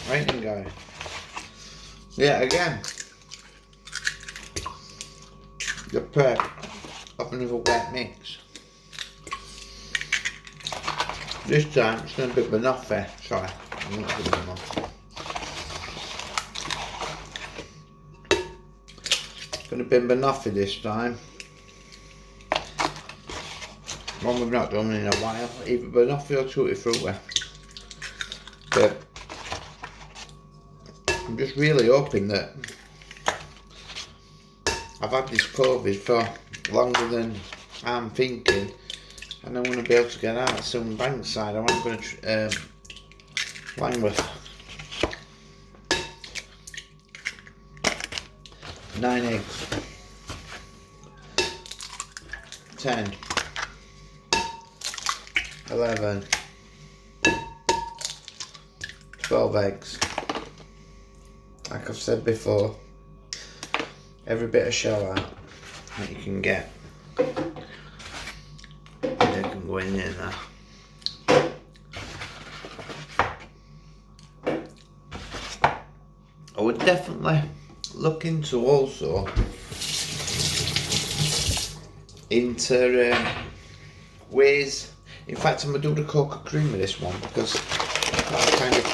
Right then, guys. Yeah, again, the prep of another wet mix. This time it's going to be banoffee. Sorry, I'm not doing anymore. It's going to be banoffee this time. One we've not done in a while. Either banoffee or tutti frutti. But I'm just really hoping that I've had this COVID for longer than I'm thinking, and I'm going to be able to get out soon. Bankside, I want to go to Langworth. 9 eggs, 10, 11, 12 eggs. Like I've said before, every bit of shell out that you can get, they can go in there. I would definitely look into also into ways. In fact, I'm gonna do the cocoa cream with this one because that's kind of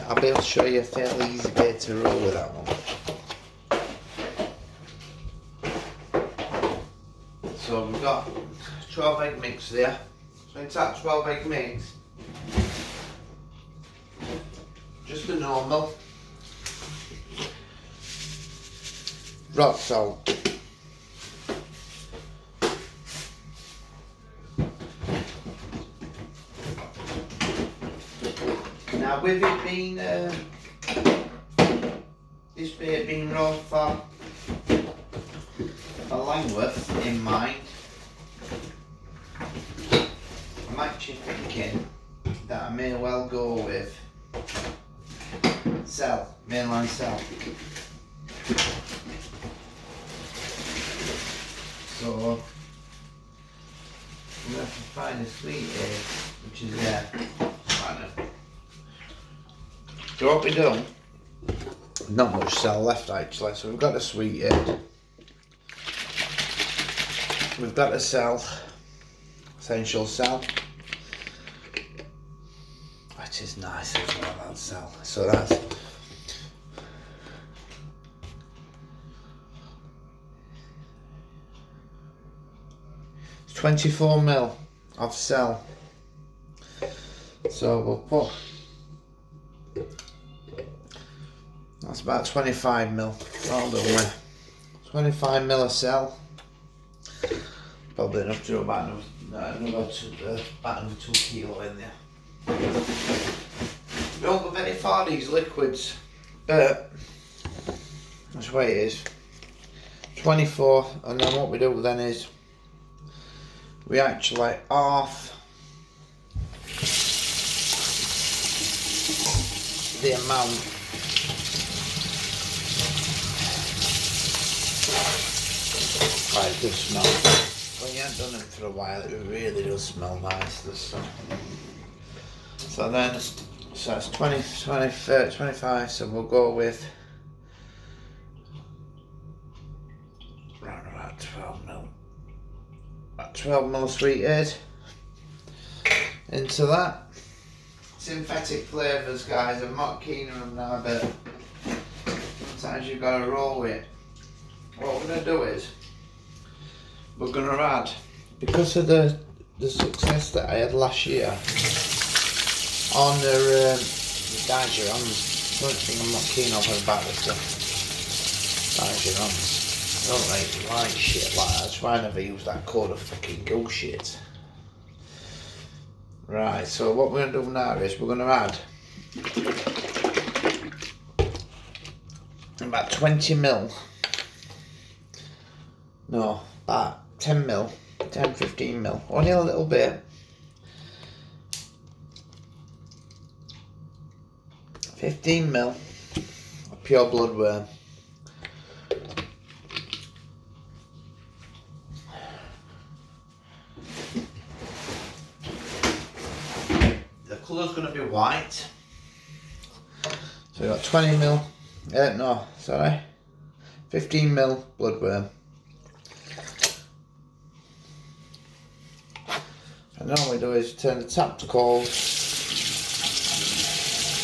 I'll be able to show you a fairly easy way to roll with that one. So we've got 12 egg mix there. So into that 12 egg mix, just the normal rock salt. Now with it being, this bit being rolled for Langworth in mind, I'm actually thinking that I may well go with mainline cell. So I'm going to have to find a sweet egg, which is there. So what we do, not much cell left actually, so we've got the sweet egg, we've got the cell, essential cell, which is nice as well, that cell. So that's 24 ml of cell. So we'll put, that's about 25 ml. All done with 25 ml of cell. Probably enough to do about another 2 kilo in there. Don't go very far these liquids, but that's the way it is. 24, and then what we do then is we actually half the amount quite a good smell. When you haven't done it for a while, it really does smell nice, this stuff. So then, so it's 20, 20, 30, 25, so we'll go with around about 12 ml. About 12 ml sweet egg into that. Synthetic flavours, guys, I'm not keen on them now, but sometimes you've got to roll with it. What we're going to do is we're going to add, because of the success that I had last year on the Digerons. The only thing I'm not keen on about the Digerons, I don't like shit like that. That's why I never use that code of fucking goose shit. Right, so what we're going to do now is we're going to add about 20 ml, no, about 10 ml, 10-15 ml, only a little bit, 15 ml of pure bloodworm. is going to be white. So we've got 15mm bloodworm. And all we do is turn the tap to cold.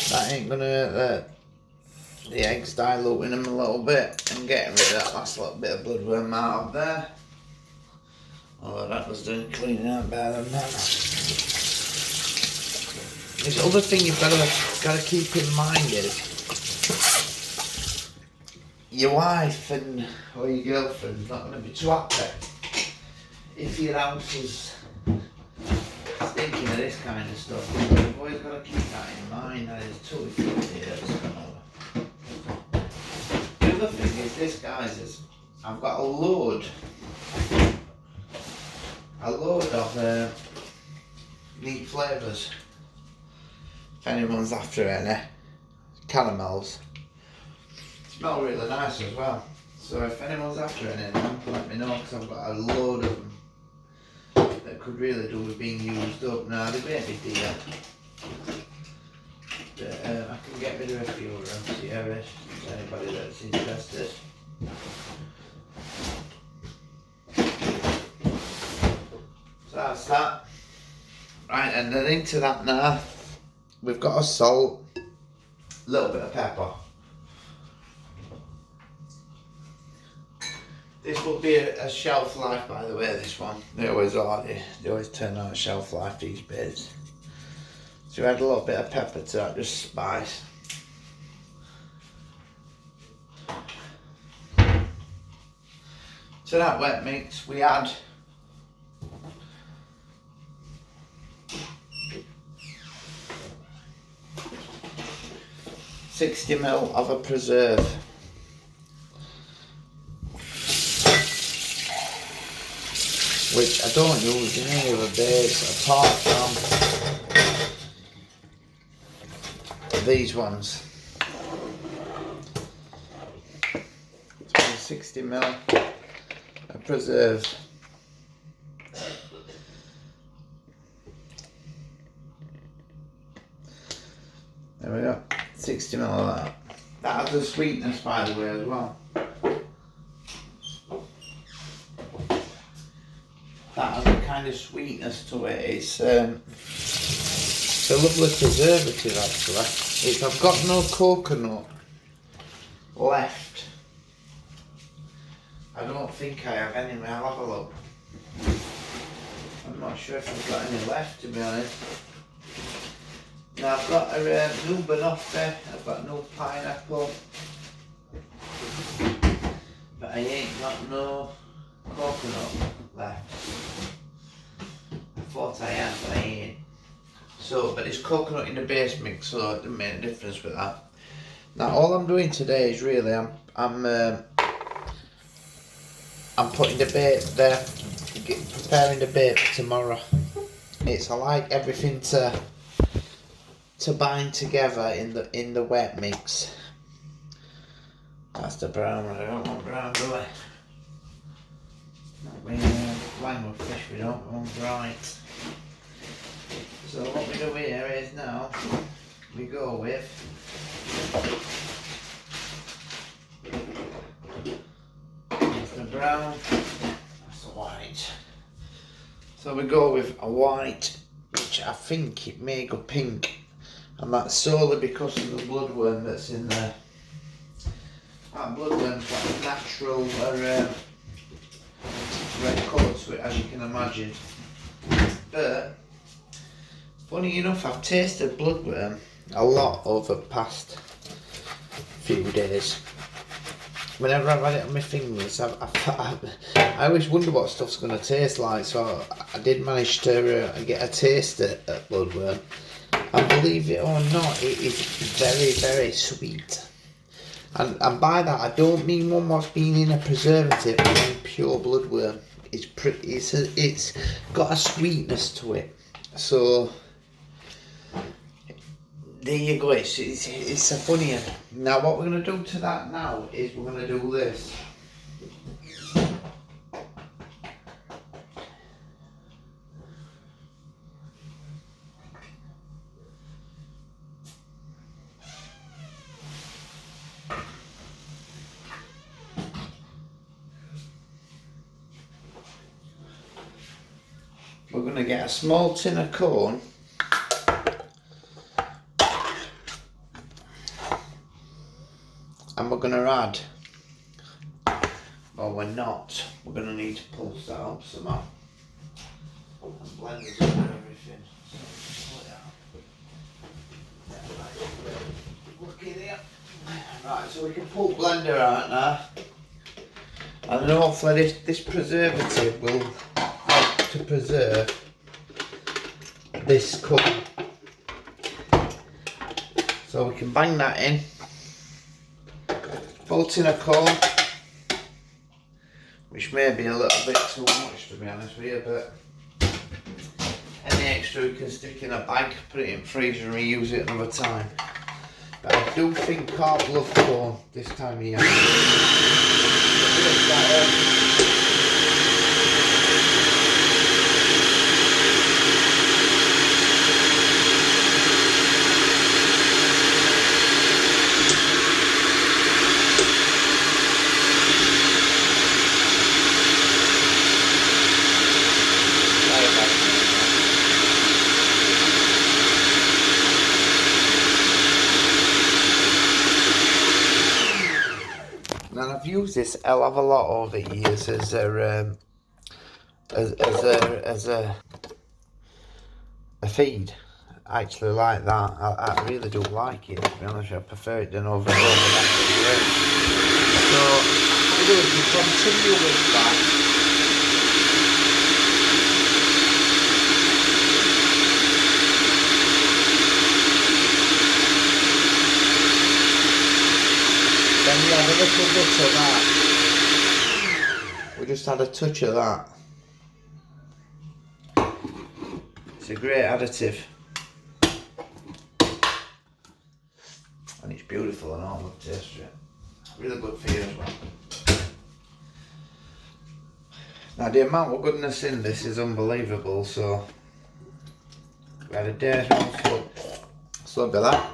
That ain't going to hurt the eggs, diluting them a little bit and getting rid of that last little bit of bloodworm out of there. Although that was doing cleaning out better than that. This other thing you've got to keep in mind is your wife or your girlfriend's not going to be too happy if your house is thinking of this kind of stuff. You've always got to keep that in mind. That is totally filthy that's gone over. The other thing is this, guys, is I've got a load of neat flavours. If anyone's after any caramels, smell really nice as well. So if anyone's after any of them, let me know, because I've got a load of them that could really do with being used up. Now they may be dear, but I can get rid of a few of them. See if there's anybody that's interested. So that's that. Right, and then into that now, we've got a salt, a little bit of pepper. This will be a shelf life, by the way, this one. They always are, they always turn out a shelf life, these bits. So we add a little bit of pepper to that, just spice. To that wet mix, we add 60ml of a preserve. Which I don't use in any other base apart from these ones. 60ml of preserve. There we go, 60ml of that. That has a sweetness, by the way, as well. That has a kind of sweetness to it. It's a lovely preservative, actually. I've got no coconut left. I don't think I have anyway. I'll have a look. I'm not sure if I've got any left, to be honest. Now I've got a new banoffee, I've got no pineapple, but I ain't got no coconut left. I thought I had, but I ain't. So, but it's coconut in the base mix, so it doesn't make a difference with that. Now all I'm doing today is really I'm putting the bait there, preparing the bait for tomorrow. I like everything to bind together in the wet mix. That's the brown one. I don't want brown, do I? Not being playing with fish, we don't want bright. So what we do here is now we go with that's the brown, that's the white. So we go with a white, which I think it may go pink. And that's solely because of the bloodworm that's in there. That bloodworm's got a natural red colour to it, as you can imagine. But funny enough, I've tasted bloodworm a lot over the past few days. Whenever I've had it on my fingers, I always wonder what stuff's going to taste like. So I did manage to get a taste at bloodworm. And believe it or not, it is very, very sweet. And by that, I don't mean one what's been in a preservative, I mean pure bloodworm. It's got a sweetness to it. So there you go. It's a funny one. Now what we're going to do to that now is we're going to do this. we're going to get a small tin of corn. And we're going to add, well, we're not, we're going to need to pulse that up somehow. And blend it up and everything. So just pull it out. Look in here. Right, so we can pull the blender out now. And then hopefully this preservative will help to preserve this corn. So we can bang that in. Full tin of corn, which may be a little bit too much to be honest with you, but any extra we can stick in a bag, put it in the freezer and reuse it another time. But I do think carp love corn this time of year. And I've used this a hell of a lot over the years as a feed. I actually like that. I really do like it, to be honest. I prefer it than over that. So what we do is we continue with that. Then we add a little bit of that. We just add a touch of that. It's a great additive. And it's beautiful and all the taste to it. Really good for you as well. Now the amount of goodness in this is unbelievable, so we had a day's worth slug of that.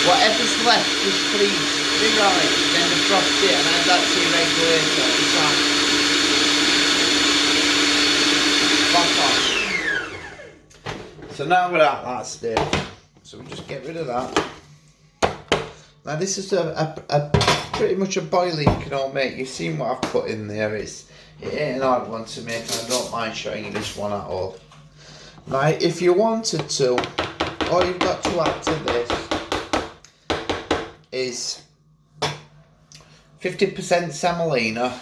Whatever's left, just freeze, figure on it, then defrost it and add that to your regulator. Back on. So now we're at that stage. So we just get rid of that. Now this is a pretty much a boilie you can all make. You've seen what I've put in there. It ain't an hard one to make, and I don't mind showing you this one at all. Now if you wanted to, all you've got to add to this is 50% semolina.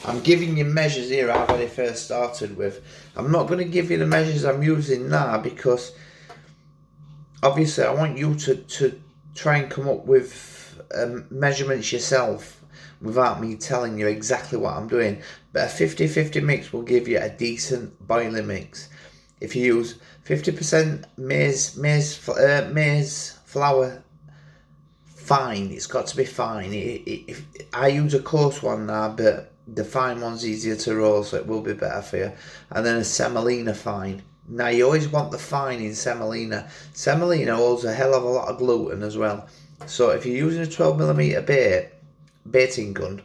I'm giving you measures here I've already first started with. I'm not going to give you the measures I'm using now because obviously I want you to try and come up with measurements yourself without me telling you exactly what I'm doing. But a 50-50 mix will give you a decent boiling mix. If you use 50% maize flour, fine, it's got to be fine. I use a coarse one now, but the fine one's easier to roll, so it will be better for you. And then a semolina fine. Now you always want the fine in semolina. Semolina holds a hell of a lot of gluten as well. So if you're using a 12mm baiting gun,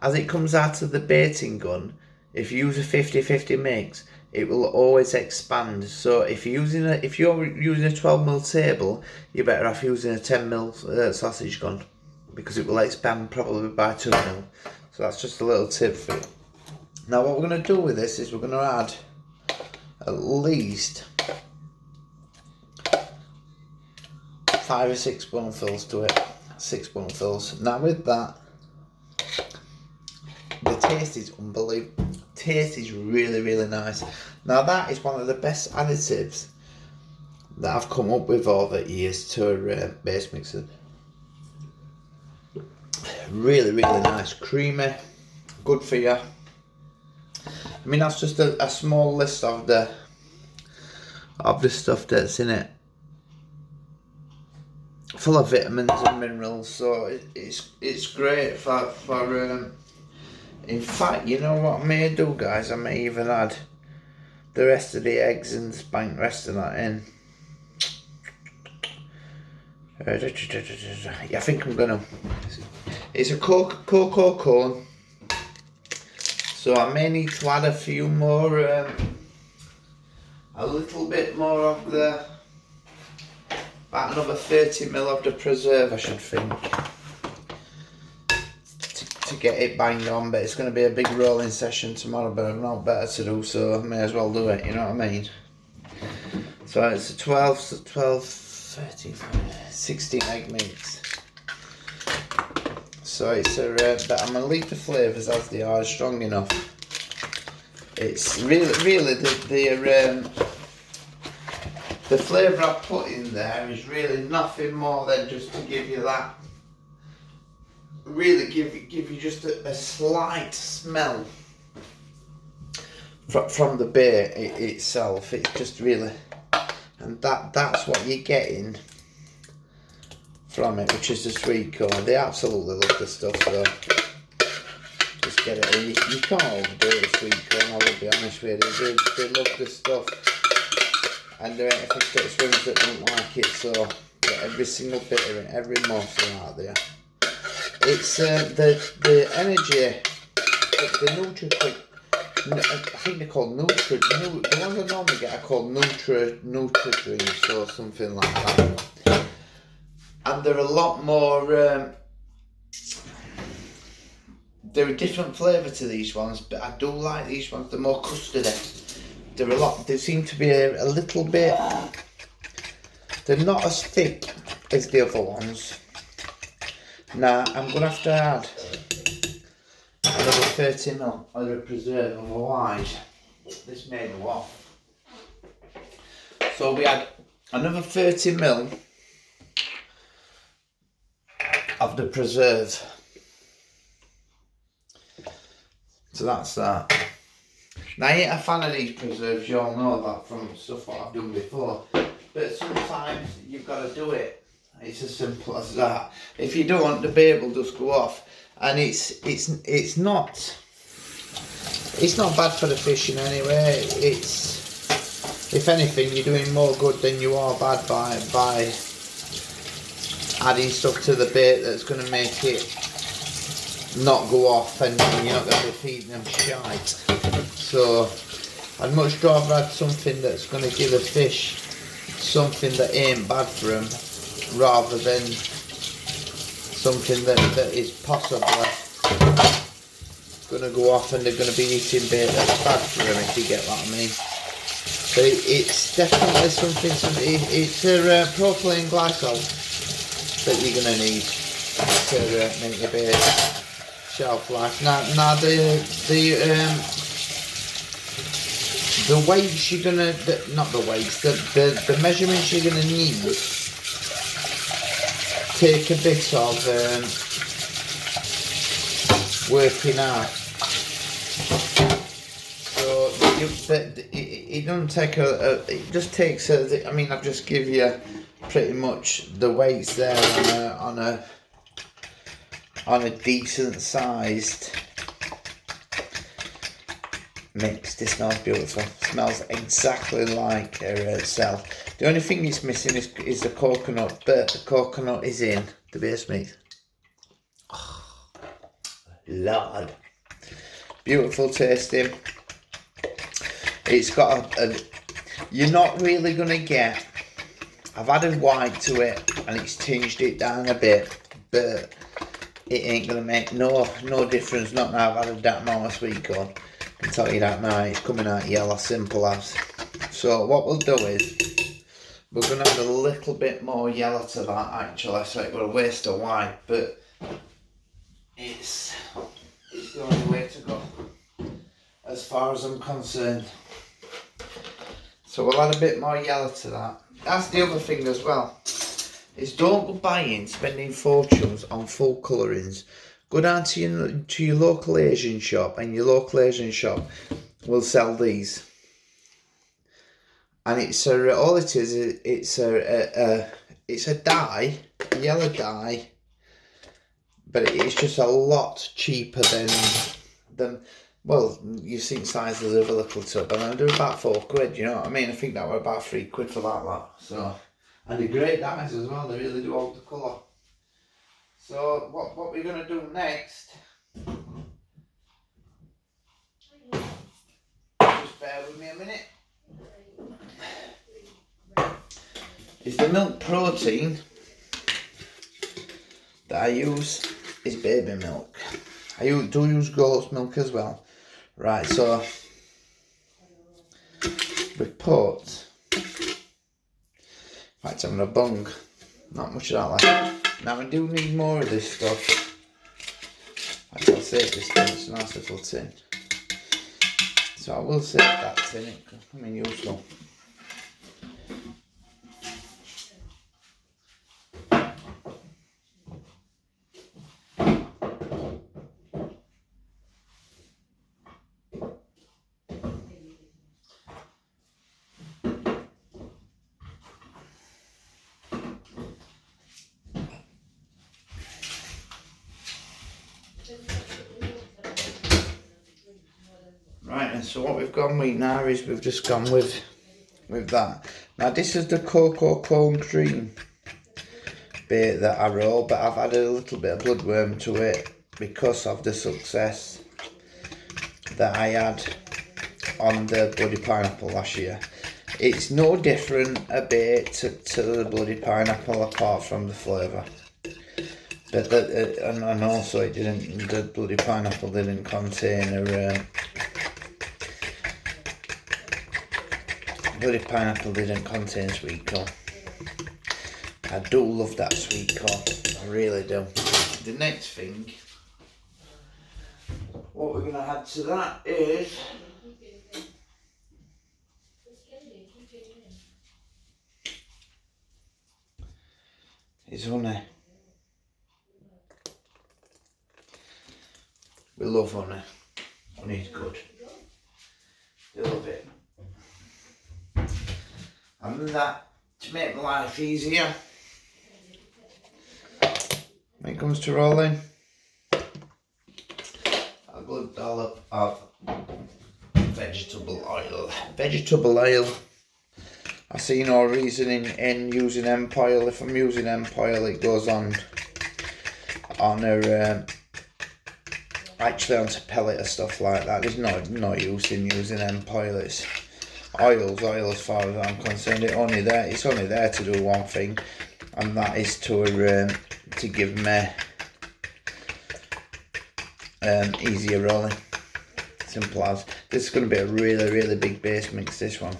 as it comes out of the baiting gun, if you use a 50-50 mix, it will always expand. So if you're using a 12mm table, you're better off using a 10mm sausage gun because it will expand probably by 2mm. So that's just a little tip for you. Now what we're going to do with this is we're going to add at least 5 or 6 spoonfuls to it. 6 spoonfuls. Now with that, the taste is unbelievable. Taste is really, really nice. Now that is one of the best additives that I've come up with over the years to a base mixer. Really, really nice, creamy, good for you. I mean, that's just a small list of the stuff that's in it. Full of vitamins and minerals, so it's great for in fact, you know what I may do, guys? I may even add the rest of the eggs and spank the rest of that in. I think I'm gonna. It's a cocoa corn, so I may need to add a few more, a little bit more of the, about another 30ml of the preserve, I should think, to get it banged on. But it's going to be a big rolling session tomorrow, but I've not better to do, so I may as well do it, you know what I mean? So it's a 12, 13, 16 egg mix. So it's a, but I'm going to leave the flavours as they are, strong enough. It's really the flavour I put in there is really nothing more than just to give you that, really give you just a slight smell from the beer itself. It's just really, and that's what you're getting from it, which is the sweet corn. They absolutely love the stuff, so just get it in. You can't overdo it with sweet corn, I will be honest with you. They love the stuff, and there ain't a fish that swims that don't like it, so get every single bit of it, every morsel out there. It's the energy, the Nutri-Quick, I think they're called the ones I normally get are called Nutri-Drinks or something like that. And they're a lot more, they're a different flavour to these ones, but I do like these ones. They're more custardy. They seem to be a little bit, they're not as thick as the other ones. Now I'm going to have to add another 30ml of the preserve, otherwise this may go off. So we add another 30ml of the preserve. So that's that. Now I ain't a fan of these preserves, you all know that from stuff what I've done before. But sometimes you've got to do it. It's as simple as that. If you don't, the beer will just go off. And it's not bad for the fishing anyway. It's, if anything, you're doing more good than you are bad by adding stuff to the bait that's going to make it not go off, and you're not going to be feeding them shite. So I'd much rather add something that's going to give the fish something that ain't bad for them, rather than something that is possibly going to go off and they're going to be eating bait that's bad for them, if you get what I mean. So it's definitely something, it's a propylene glycol that you're going to need to make your bait shelf life. Now the weights you're gonna, not the weights, the measurements you're gonna need take a bit of working out. So it doesn't take it just takes a, I mean, I've just give you pretty much the weights there on a decent sized mix. This smells beautiful. It smells exactly like itself. The only thing it's missing is the coconut, but the coconut is in the base meat. Oh, Lord. Beautiful tasting. It's got a you're not really going to get, I've added white to it and it's tinged it down a bit, but it ain't going to make no difference, not now I've added that amount of sweet corn. I can tell you that now, it's coming out yellow, simple as. So what we'll do is, we're going to add a little bit more yellow to that actually, so it will waste of white, but it's the only way to go, as far as I'm concerned. So we'll add a bit more yellow to that. That's the other thing as well, is don't go buying, spending fortunes on full colourings. Go down to your local Asian shop, and your local Asian shop will sell these. And it's all it is, it's a dye, a yellow dye, but it's just a lot cheaper than well, you've seen sizes of a little tub, and I do about £4, you know what I mean? I think that were about £3 for that lot. So And they're great dyes as well, they really do hold the colour. So what we're going to do next, just bear with me a minute, is the milk protein that I use is baby milk. I do use goat's milk as well. Right, so we put, in fact I'm going to bung, not much of that left. Now I do need more of this stuff. I'll save this tin, it's a nice little tin. So I will save that tin, it can come in useful. Right, and so what we've gone with now is we've just gone with that. Now this is the COCO CORN CREAM bait that I roll, but I've added a little bit of bloodworm to it because of the success that I had on the bloody pineapple last year. It's no different a bait to the bloody pineapple apart from the flavour. But and also it didn't, the bloody pineapple didn't contain a bloody pineapple didn't contain sweet corn. I do love that sweet corn, I really do. The next thing, what we're going to add to that is honey. We love honey. Honey's good. We love it. And that, to make my life easier, when it comes to rolling, a good dollop of vegetable oil. Vegetable oil, I see no reason in using hemp oil. If I'm using hemp oil, it goes on a actually onto pellet or stuff like that. There's no use in using hemp oil. It's oil as far as I'm concerned. It's only there to do one thing, and that is to give me easier rolling. Simple as. This is going to be a really big base mix, this one.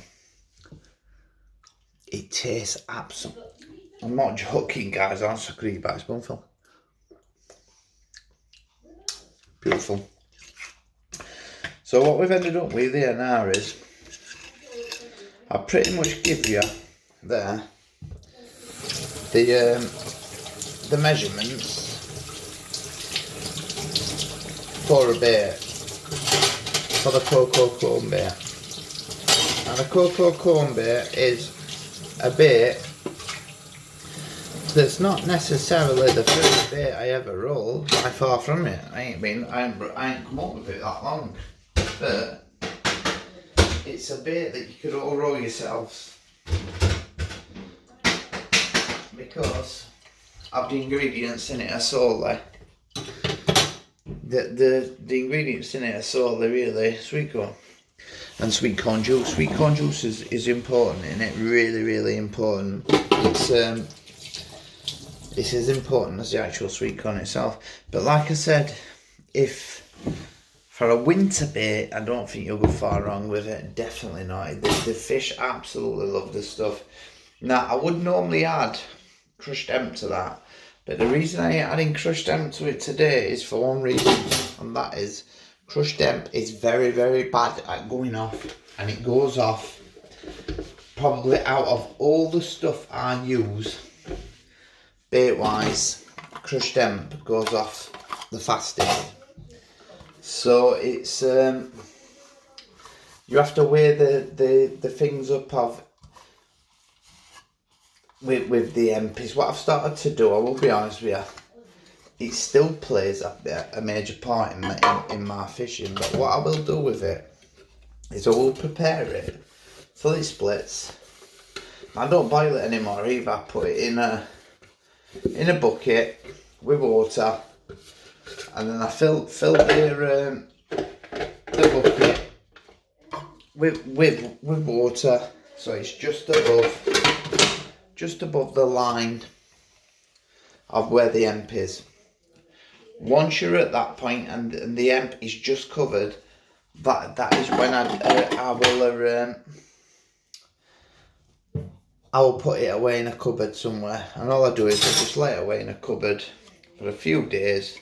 It tastes absolute. I'm not joking, guys. I'll suck it back a spoonful. Beautiful. So what we've ended up with here now is, I pretty much give you there the measurements for a bait, for the COCO CORN bait. And the COCO CORN bait is a bait that's not necessarily the first bait I ever rolled, by far from it. I ain't come up with it that long, but it's a bait that you could all roll yourselves because of the ingredients in it are solely the ingredients in it are solely really sweet corn and sweet corn juice. Sweet corn juice is important in it, really important. It's as important as the actual sweet corn itself. But like I said, if for a winter bait, I don't think you'll go far wrong with it. Definitely not. The fish absolutely love this stuff. Now, I would normally add crushed hemp to that, but the reason I ain't adding crushed hemp to it today is for one reason, and that is crushed hemp is very bad at going off, and it goes off probably out of all the stuff I use bait wise. Crushed hemp goes off the fastest. So it's you have to weigh the things up of with the hemp. Is what I've started to do. I will be honest with you, it still plays a major part in my fishing. But what I will do with it is I will prepare it till it splits, I don't boil it anymore either. I put it in a bucket with water, and then I fill the bucket with water, so it's just above the line of where the emp is. Once you're at that point and the emp is just covered, that is when I will put it away in a cupboard somewhere, and all I do is I just lay it away in a cupboard for a few days,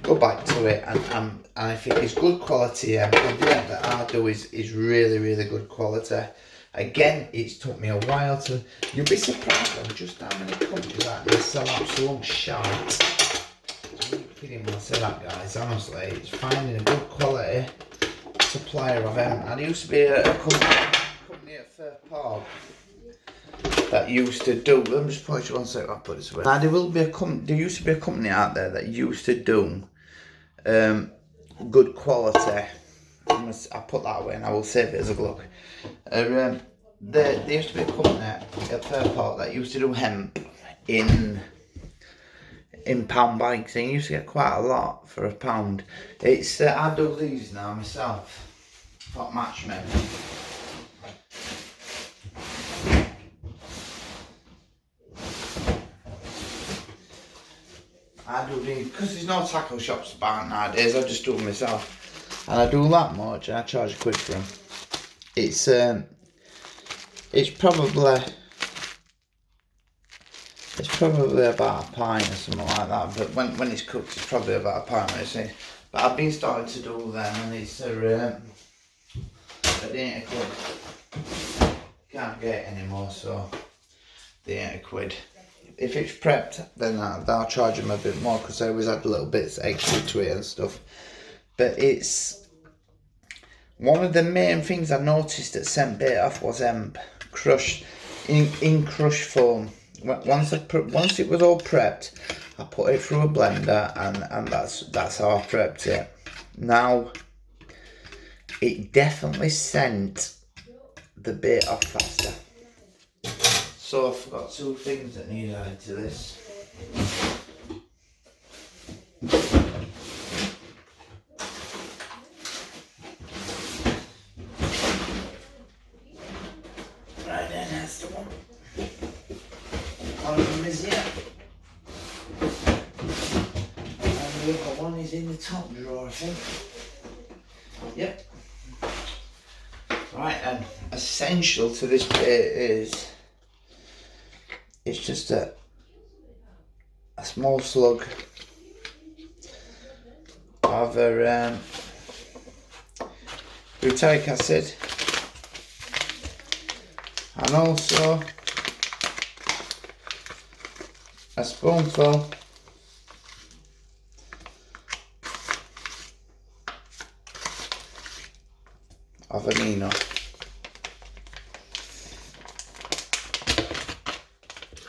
go back to it, and if it is good quality emp, the emp that I do is really, really good quality. Again, it's took me a while to, you'll be surprised on just how many companies out there sell absolute shite. I'm not kidding when I say that, guys, honestly. It's finding a good quality supplier of hemp. And there used to be a company at Fair Park that used to do, let me just put it one second, I'll put this away. Now there used to be a company out there that used to do good quality. I'll put that away and I will save it as a Glock. There used to be a company at Fair Park that used to do hemp in pound bags, and you used to get quite a lot for £1. It's I do these now myself. Got match me. I do these because there's no tackle shops about nowadays. I just do them myself, and I do that much, and I charge £1 for them. It's probably about a pint or something like that, but when it's cooked it's probably about a pint. But I've been starting to do them, and it's at £80. Can't get it anymore, so they're £80. If it's prepped, then I'll charge them a bit more, because I always add little bits extra to it and stuff. But it's one of the main things I noticed that sent bait off was crushed in crushed form. Once it was all prepped, I put it through a blender, and that's how I prepped it. Now it definitely sent the bait off faster. So I've got two things that need added to this. Right then, that's the one. One of them is here. And the other one is in the top drawer, I think. Yep. Right then, essential to this bait is, it's just a small slug of butyric acid, and also a spoonful of amino.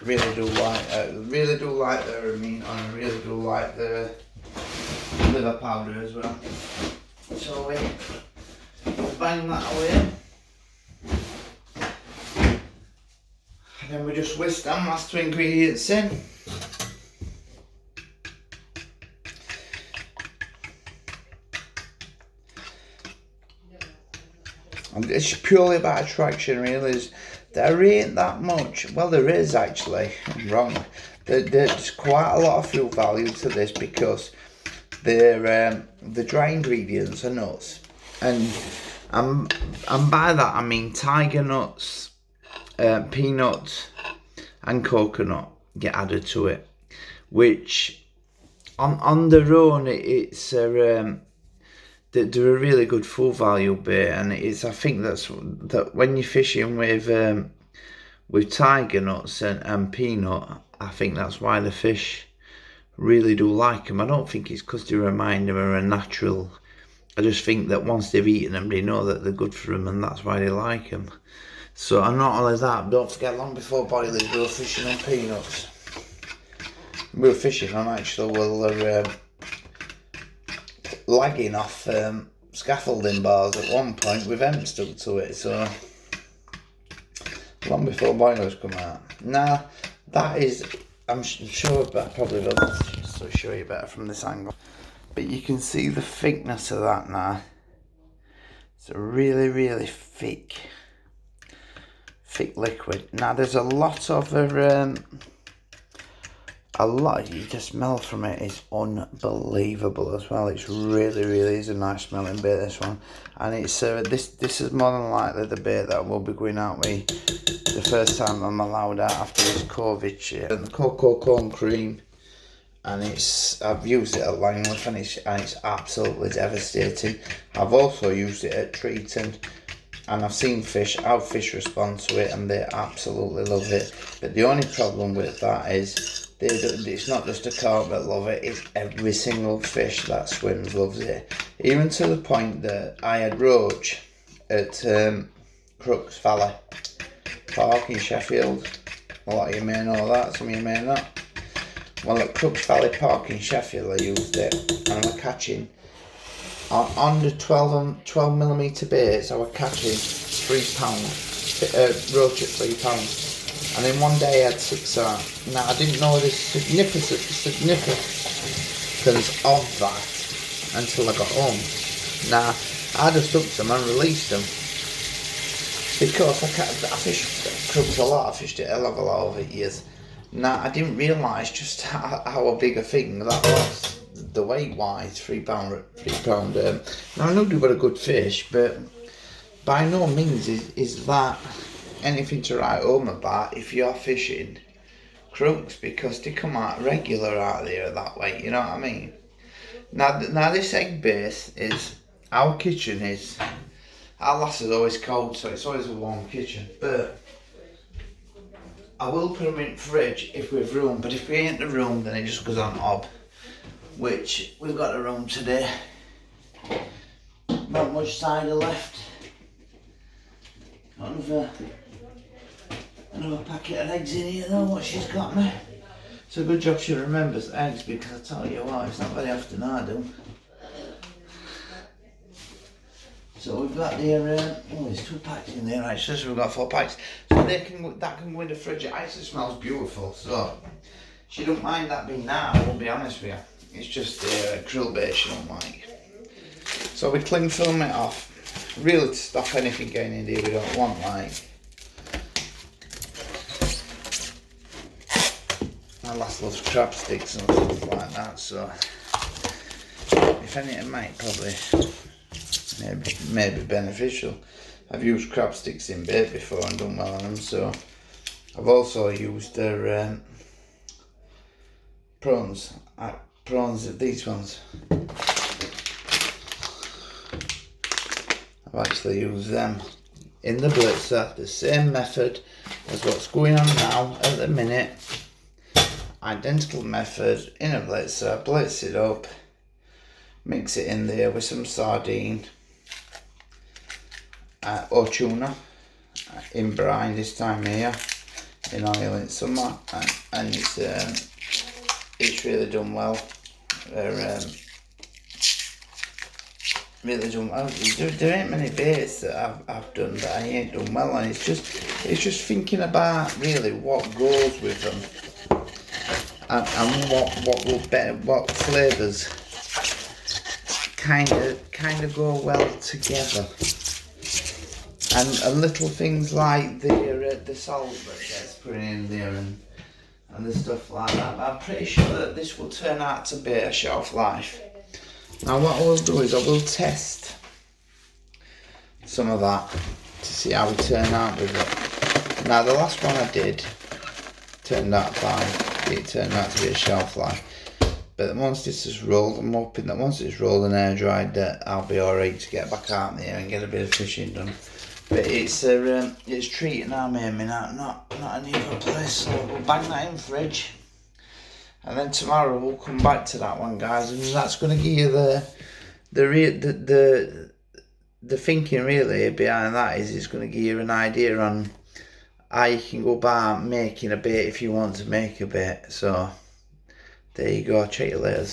Really do like the amino, and I really do like the liver powder as well. So we bang that away, and then we just whisk them last two ingredients in. And it's purely about attraction, really. There ain't that much. Well, there is actually. I'm wrong. There's quite a lot of food value to this, because the dry ingredients are nuts, and by that I mean tiger nuts, peanuts, and coconut get added to it, which on their own they're a really good food value bait, and I think that when you're fishing with tiger nuts and peanut, I think that's why the fish really do like them. I don't think it's because they remind them of a natural. I just think that once they've eaten them, they know that they're good for them, and that's why they like them. So, and not only that, don't forget, long before boiling, we were fishing on peanuts. We were fishing on lagging off scaffolding bars at one point with hemp stuck to it. So long before boilers come out. Now that is, I'm sure, but I probably will just show you better from this angle. But you can see the thickness of that now. It's a really, really thick liquid. Now there's a lot of you can smell from it is unbelievable as well. It's really, really is a nice smelling bait, this one. And it's this is more than likely the bait that will be going out with the first time I'm allowed out after this COVID shit. And the cocoa corn cream, and I've used it at Langworth, and it's absolutely devastating. I've also used it at Treaton, and I've seen how fish respond to it, and they absolutely love it. But the only problem with that is it's not just a carp that love it, it's every single fish that swims loves it. Even to the point that I had roach at Crooks Valley Park in Sheffield. A lot of you may know that, some of you may not. Well, at Crooks Valley Park in Sheffield I used it, and I was catching on the 12mm baits. I was catching £3 roach at £3. And then one day I had 6 out. Now I didn't know the significance of that until I got home. Now I just took them and released them because I fished Crooks a lot. I fished it a hell of a lot over years. Now I didn't realise just how big a thing that was. The weight wise, £3. Now I know they were a good fish, but by no means is that anything to write home about if you're fishing crooks, because they come out regular out there that way, you know what I mean? Now this egg base is, our kitchen is, our lass is always cold, so it's always a warm kitchen, but I will put them in the fridge if we've room, but if we ain't the room then it just goes on hob, which we've got a room today. Not much cider left. Another packet of eggs in here though, what she's got me. It's a good job she remembers eggs, because I tell you what, it's not very often I do. So we've got there, there's 2 packs in there actually, so we've got 4 packs. So that can go in the fridge. It actually smells beautiful, so she don't mind that being now, I'll be honest with you. It's just krill bait she don't like. So we cling film it off, really to stop anything getting in here we don't want, like. My lass loves crab sticks and stuff like that, so if anything might probably maybe beneficial. I've used crab sticks in bait before and done well on them, so I've also used their prawns, these ones. I've actually used them in the blitzer, the same method as what's going on now at the minute. Identical method in a blitzer, blitz it up, mix it in there with some sardine or tuna in brine this time of year, in oil in summer, and it's really done well. Really done well. There ain't many baits that I've done that I ain't done well, and it's just thinking about really what goes with them. And what flavours kind of go well together, and little things like the salt that gets put in there and the stuff like that. But I'm pretty sure that this will turn out to be a shelf life. Now what I will do is I will test some of that to see how we turn out with it. Now the last one I did turned out fine. It turned out to be a shelf life, but once this is rolled, I'm hoping that once it's rolled and air dried that I'll be alright to get back out there and get a bit of fishing done. But it's treating our main out, not any other place, so we'll bang that in the fridge, and then tomorrow we'll come back to that one, guys, and that's going to give you the thinking really behind that. Is it's going to give you an idea on how you can go about making a bait if you want to make a bait. So there you go, check you later.